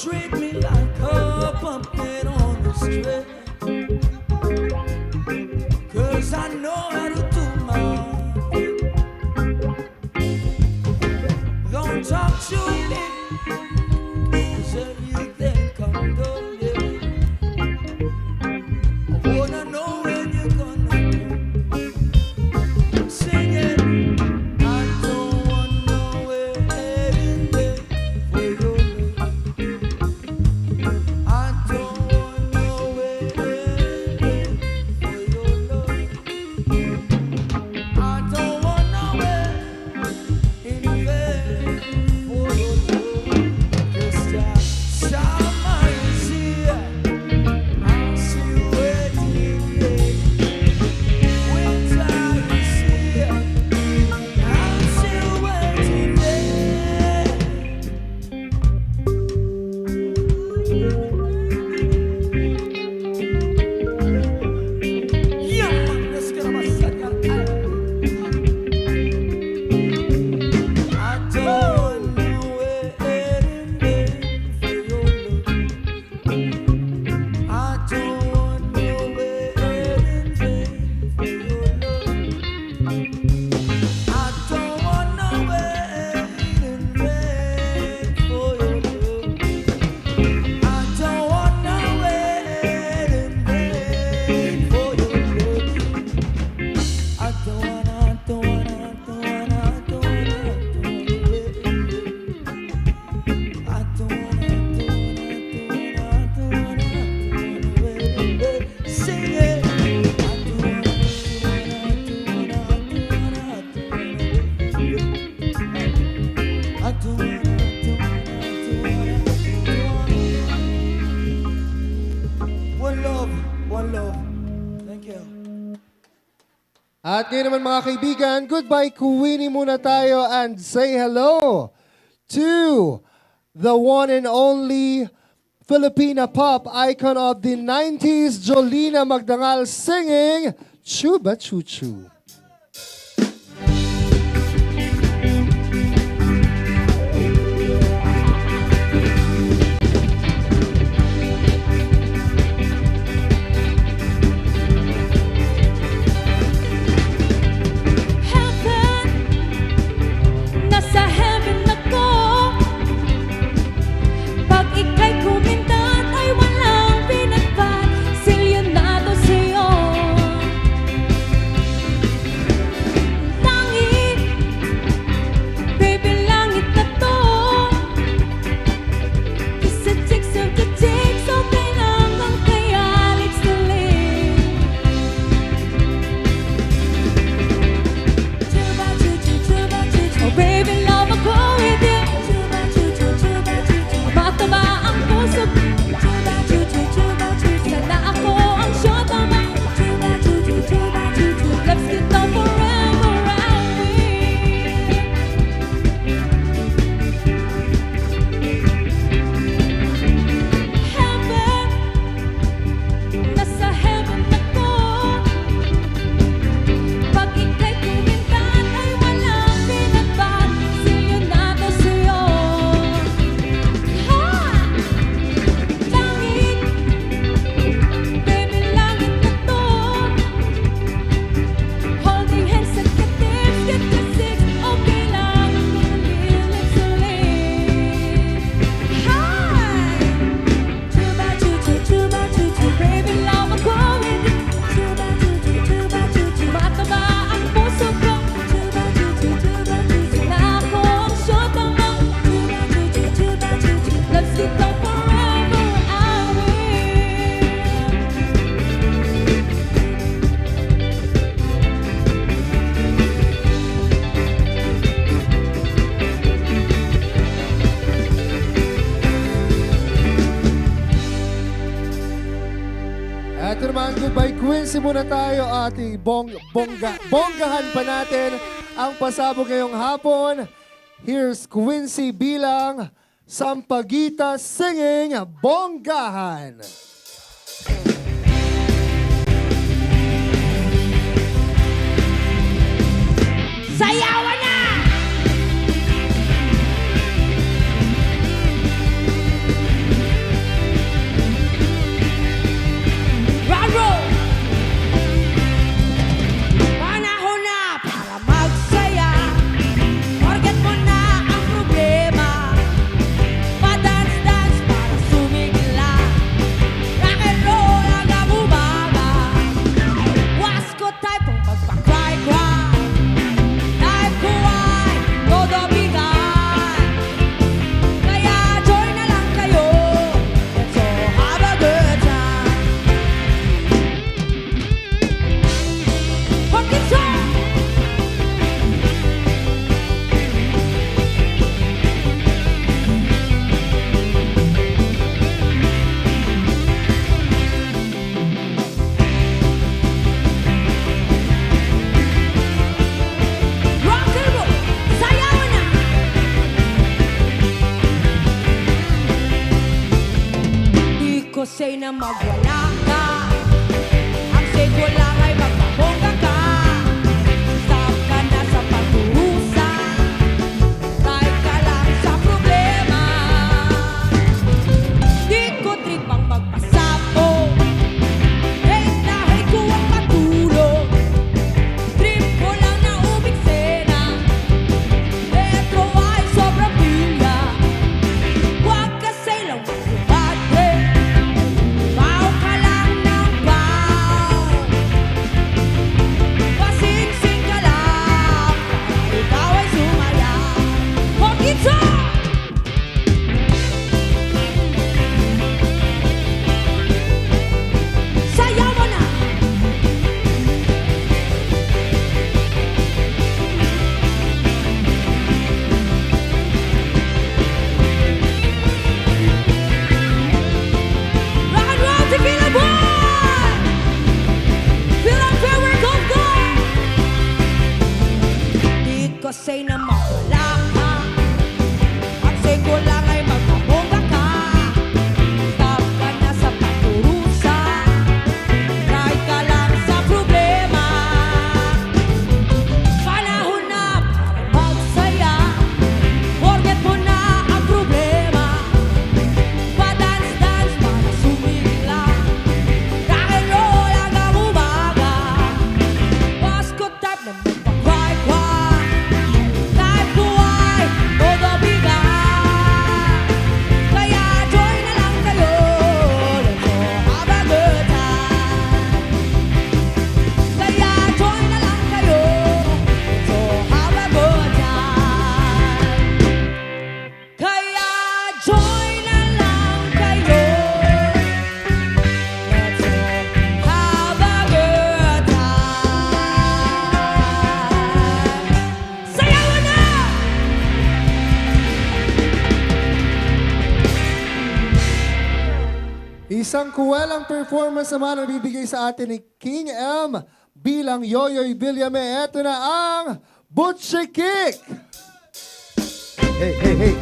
treat me like a puppet on the string. 'Cause I know how to do my thing. Don't talk to me, 'cause if you think I'm done, yeah. I wanna know when you're gonna go. Sing it. I don't want no wedding day for your love. I don't want no wedding day for your love. I don't want no wedding day for your love. 'Cause that summer is here. I see you waiting day. Winter is here. I see you waiting day. Yeah, let's get on my second album. I don't want no wedding day for your love. I don't want no wedding day for your love. I don't want no wedding day for your love. I don't want no wedding day for your love. I don't wanna wedding day. I don't wanna wedding day. Sing it. I don't wanna I don't wanna One love, one love. Thank you. At ngayon naman mga kaibigan, goodbye Queenie muna tayo and say hello to the one and only Filipina pop icon of the 90s, Jolina Magdangal singing Chuba Choo Choo. Heaven, nasa heaven ako. Pag ika'y kumintat ay walang pinagpat. Silyonado sa'yo. Langit, baby langit na to. Kiss the chicks of the chicks, okay lang ang kaya lips to lips. Chuba choo choo, chuba choo choo. Oh baby, love ako with you. Chuba choo choo, chuba choo choo. Mataba ang puso ko. Chuba choo choo, chuba choo choo. Sana ako ang syota mo. Chuba choo choo, chuba choo choo. Let's get down forever and we. Heaven, nasa heaven ako. Pag ika'y kumintat ay walang pinagbat. Silyonado sa'yo. Ha! Langit, baby langit na to. Holding hands at katips, get the six, okay lang ang lips to lips. Hi! Chuba choo choo, chuba choo choo, baby love ako with you. Chuba choo choo, chuba choo choo, mataba ang puso ko. Chuba choo choo, chuba choo choo, na ako ang syota mo. Chuba choo choo, chuba choo choo, let's get down forever and we. Eto naman, goodbye Quincy muna tayo ating bonggahan pa natin ang pasabog ngayong hapon. Here's Quincy bilang Sampaguita singing Bonggahan. Sayawan na! na magwala ka. Ang say ko lang ay magpabongga ka. Stop ka na sa pagkurusa. Kahit ka lang sa problema. Di ko trip ang magpasapo. Hate na hate ko ang matulog. Trip ko lang na umiksena. Metro ay sobrang pilya. Huwag kasi lang magpapatre. Baw ka lang ng baw. Pasingsing ka lang para ikaw ay sumaya. Pagkita! Sayaw mo na! Rock and roll, tequila boy! Feel like firework goes down! Di ko say na mawala ka. Ang say ko lang ay magpabongga ka. Stop ka na sa pagkurusa. Kahit ka lang sa problema. Panahon na para magsaya. Forget mo na ang problema. Pa-dance-dance para sumila. Rock and roll hanggang umaga. Pasko type na magpa-cry-cry. Type ko ay todo bigat. Kaya join na lang kayo. Let's all have a good time. Kaya join na lang kayo. Let's all have a good time. Kaya join na lang kayo. Let's all have a good time. Sayawan na! Isang kuwelang performance naman ang bibigay sa atin ni King M bilang Yoyoy Villame. Ito na ang Butchie Kick! Hey, hey, hey!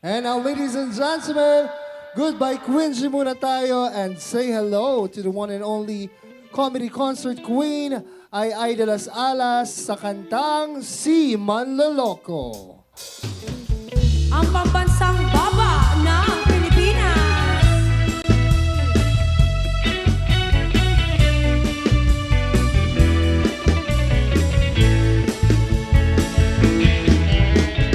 And now, ladies and gentlemen, goodbye Quincy muna tayo and say hello to the one and only comedy concert queen ay Idolas Alas sa kantang Si Manloloko. Ang pambansang baba ng Pilipinas.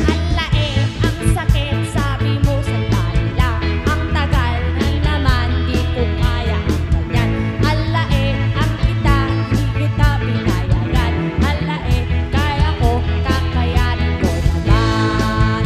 Alae, ang sakit, sabi mo sandali lang. Ang tagal, di naman, di ko kaya ang ganyan. Alae, ang kita, di kita pinayagan. Alae, kaya ko, kakayanin ko naman.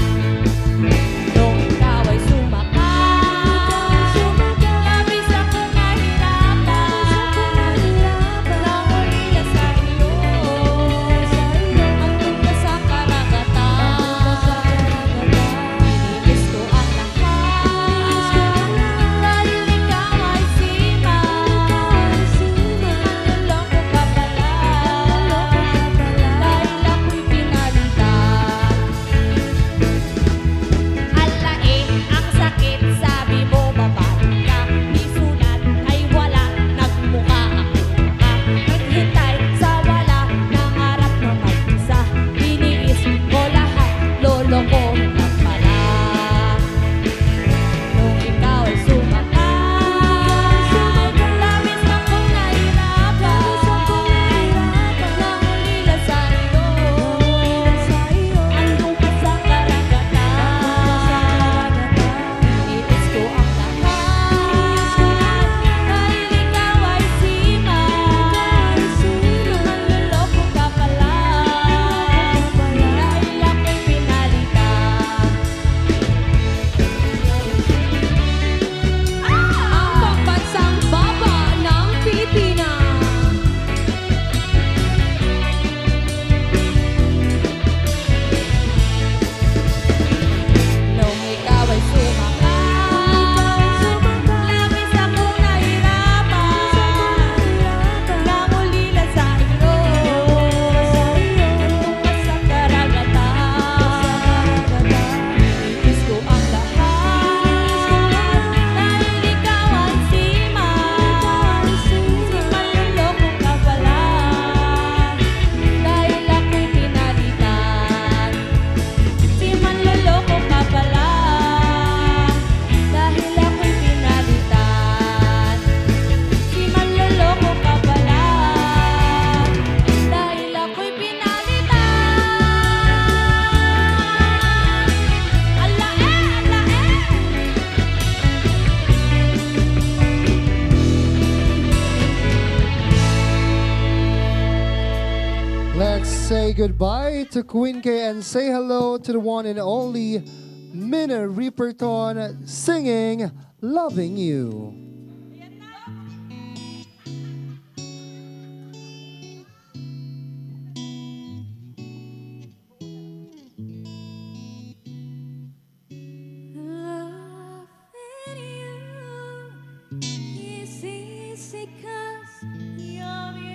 say goodbye to Queen K and say hello to the one and only Mina Riperton singing Loving You. Loving you is easy 'cause you're